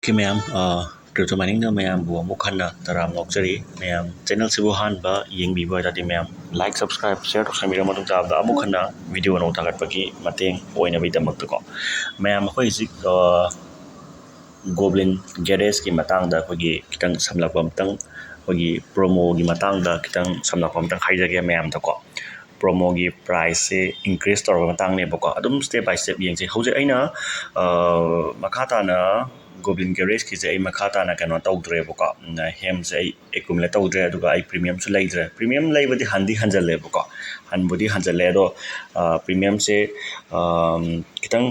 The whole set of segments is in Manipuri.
Ma'am, crypto mining na ma'am bu amuk khanna taram nokjari ma'am channel sibu han ba yengbiba dati ma'am like subscribe share to samira matung tab da amuk khanna video no tagat pagi mateng oina bi damak ko ma'am khoi sik Goblin garage ki matang da khogi kitang samlakpam tang khogi promo gi matang da kitang samlakpam tang khaijage ma'am ta ko promo gi price se increase tor matang ne bako adum step by step yeng se hoje aina makata na Goblin garage ki se ai makata na kano tawdre bako na hem se ai accumulate tawdre aduga ai premium su leidre premium leibadi handi hanjale bako hanbudi hanjale do premium se kitang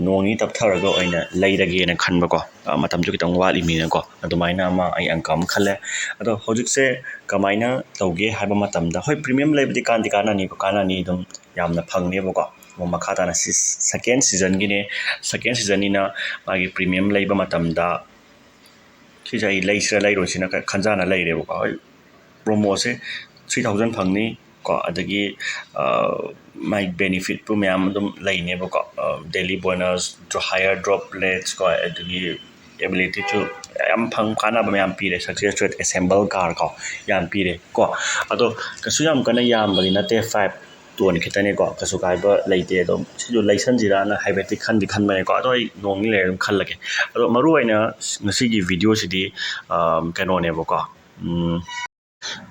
nongi taptharaga oina leirage na khanbako matamju kitang wali mi ko adumaina ma ai ankam khale ado hojik se kamaina tawge haiba matamda hoi premium leibadi kandi kana ni dum yamna phangne bako makata na second season gine second season ina magi premium leiba matamda khijai leisra leirosina khanjana leire bako hoi promo se 3000 phangni ko adagi my benefit pu myam dum laine bako daily bonus to higher drop rates ko adagi ability to am phang kana ba myam pire success rate assemble car ko yam pire ko ado kasu yam kana yam bali na te 5 tuan khitane ko kasu kai ba leite dom siju license jira na haibeti khan dikhan mane ko ado nong ni le khal lage ado maru aina ngasi gi video sidi kano ne bako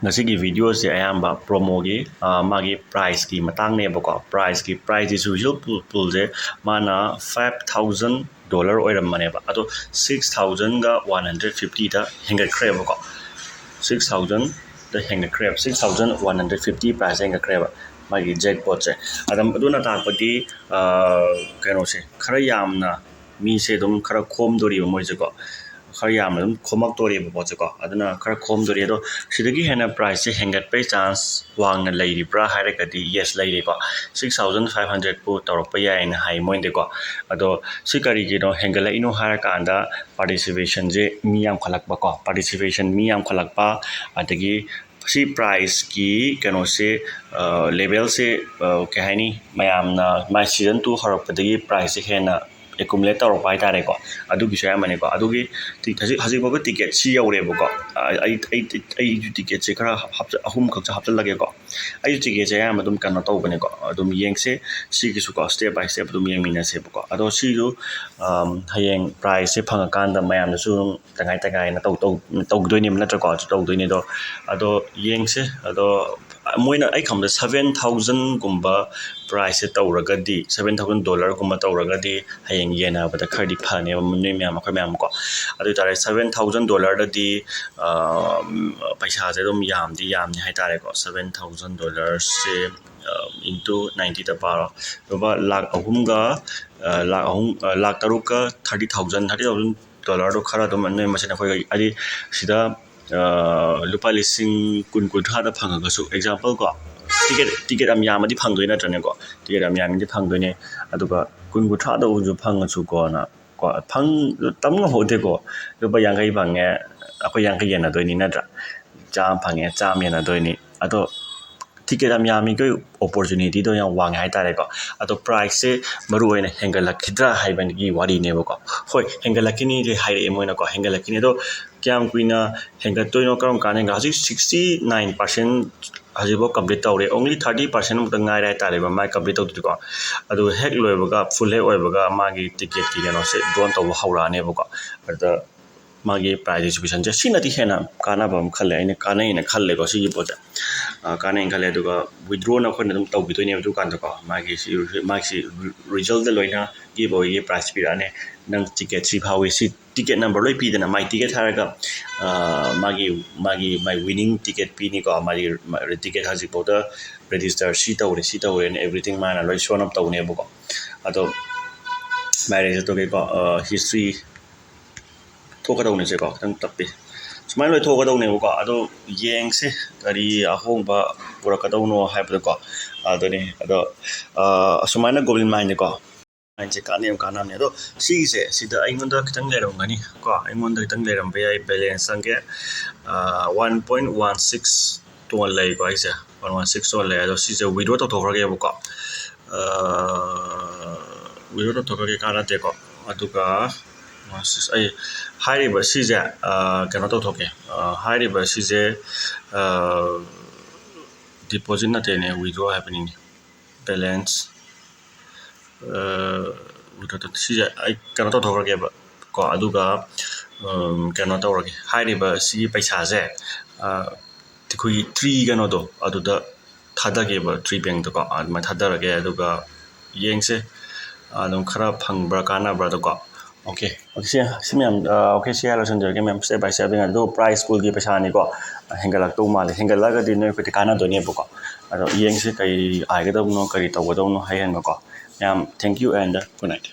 ngasigi video se ayamba promo gi magi price ki matang ne bako price is usual pool je mana $5,000 oiram mane ba ado 6,000 ga 150 da henga crab bako 6,000 da henga crab 6,150 price henga crab magi jackpot je adam aduna ta pati kano se khara yamna mi se dum khara khom dori mo je ko khara yamna dum khomak dori bo je ko aduna khara khom dori do sidagi hena price se hengat pe chance wang na leiri bra haire kati yes leiri ko 6,500 pu torok pa yain hai moinde ko ado sikari gi no hengala ino hara kanda participation je mi yam khalak ba ko participation mi yam khalak pa adagi si price ki kano se level se kahani mayam na my season 2 harap padagi price se hena accumulate tor pai tare ko adu gi shay mane ko adu gi haji ba ticket si yaure bo ko ai ticket se khara ahum khak hapta lage ko ai ticket se am dum kan to bane ko adum yeng se si gi su ko step by step dum yeng mina se bo ko ado si ju hayeng price se phang kan da mayam na su tangai na to doi ni na tra ko to doi ni do ado yeng se ado moina ai kham da 7,000 gumba price se tawragadi $7,000 gumba tawragadi hayeng yena bada khadi phane mun me am ko adu tare $7,000 da di paisa se dum yam ni hai tare ko $7,000 se into 90 da paro ba lakh ahum ga lakh taruka 30,000 dollar do khara dum ne masena khoi adi sida lupa lising kun thada da phanga su example ko ticket am yamadi phangdoi na trane ko ticket am yamidi phangdoi ne aduga kun thada uju phanga su ko na ko phang tamnga hote ko lupa yangai bange ako yangai yana doi ni na tra jam phange jam yana doi ni ado ticket am yami ko opportunity do yang wang hai tare ko ado price se maru oina hengalakidra haiban gi wari ne ko hoi hengalakini je haire emoina ko hengalakini do kyam kuina hengatoi no karam kan henga 69% hajibo complete tawre only 30% muta ngai rai tare ba mai complete tawdu ko adu hek loibaga full hek oibaga magi ticket ki no se drone taw haura ne ko ada magi price distribution je sinati hena kana bam khalle ine kana ine khalle ko si poja kana ine khalle duga withdraw na khone dum taw bi toine du kan ko magi result de loina gi boy gi price pi rane nang ticket si phawi si ticket number loi pi dena my ticket haraga my winning ticket pi ni ko magi ticket haji boda register si tawre and everything mana loi show up tawne bo ko ado my register to ko history thokadawne se ko tang tapi sumai loi thokadawne ko ado yeng se kari ahong ba purakadawno haibda ko ado ni ado sumai na Goblin mine ko mine se kana ne do si se sida aingonda kitang leram ngani ko aingonda kitang leram be ai balance sange 1.16 to lei ko ai se 1.16 to lei ado si se withdraw to thokrage ko withdraw to thokrage kana te ko aduga ꯑꯩ ꯍꯥꯏꯔꯤꯕ ꯁꯤꯁꯦ ꯀꯩꯅꯣ ꯇꯧꯊꯣꯛꯀꯦ ꯍꯥꯏꯔꯤꯕ ꯁꯤꯁꯦ ꯗꯤꯄꯣꯖꯤꯠ ꯅꯠꯇꯦꯅꯦ ꯋꯤꯗ꯭ꯔꯣ ꯍꯥꯏꯕꯅꯤꯅꯦ ꯕꯦꯂꯦꯟꯁ ꯁꯤꯁꯦ ꯑꯩ ꯀꯩꯅꯣ ꯇꯧꯊꯣꯛꯈ꯭ꯔꯒꯦꯕ ꯀꯣ ꯑꯗꯨꯒ ꯀꯩꯅꯣ ꯇꯧꯔꯒꯦ ꯍꯥꯏꯔꯤꯕ ꯁꯤꯒꯤ ꯄꯩꯁꯥꯁꯦ ꯑꯩꯈꯣꯏꯒꯤ ꯇ꯭ꯔꯤ ꯀꯩꯅꯣꯗꯣ ꯑꯗꯨꯗ ꯊꯥꯗꯒꯦꯕ ꯇ꯭ꯔꯤ ꯕꯦꯡꯛꯇꯀꯣ ꯑꯗꯨꯃꯥꯏꯅ ꯊꯥꯗꯔꯒꯦ ꯑꯗꯨꯒ ꯌꯦꯡꯁꯦ ꯑꯗꯨꯝ ꯈꯔ ꯐꯪꯕ꯭ꯔꯥ ꯀꯥꯟꯅꯕ꯭ꯔꯥꯗꯀꯣ ꯑꯣꯀꯦ ꯁꯤ ꯃꯌꯥꯝ ꯑꯣꯀꯦ ꯁꯤ ꯍꯥꯏꯔ ꯂꯣꯏꯁꯤꯟꯖꯔꯒꯦ ꯃꯌꯥꯝ ꯁ꯭ꯇꯦꯞ ꯕꯥꯏ ꯁ꯭ꯇꯦꯞ ꯑꯗꯣ ꯄ꯭ꯔꯥꯏꯁ ꯄꯨꯜꯒꯤ ꯄꯩꯁꯥꯅꯤꯀꯣ ꯍꯦꯟꯒꯠꯂꯛꯇꯧ ꯃꯥꯜꯂꯦ ꯍꯦꯟꯒꯠꯂꯒꯗꯤ ꯅꯣꯏ ꯑꯩꯈꯣꯏꯗꯤ ꯀꯥꯟꯅꯗꯣꯏꯅꯦꯕꯀꯣ ꯑꯗꯣ ꯌꯦꯡꯁꯦ ꯀꯔꯤ ꯍꯥꯏꯒꯗꯕꯅꯣ ꯀꯔꯤ ꯇꯧꯒꯗꯕꯅꯣ ꯍꯌꯦꯡꯒꯀꯣ ꯃꯌꯥꯝ thank you and good night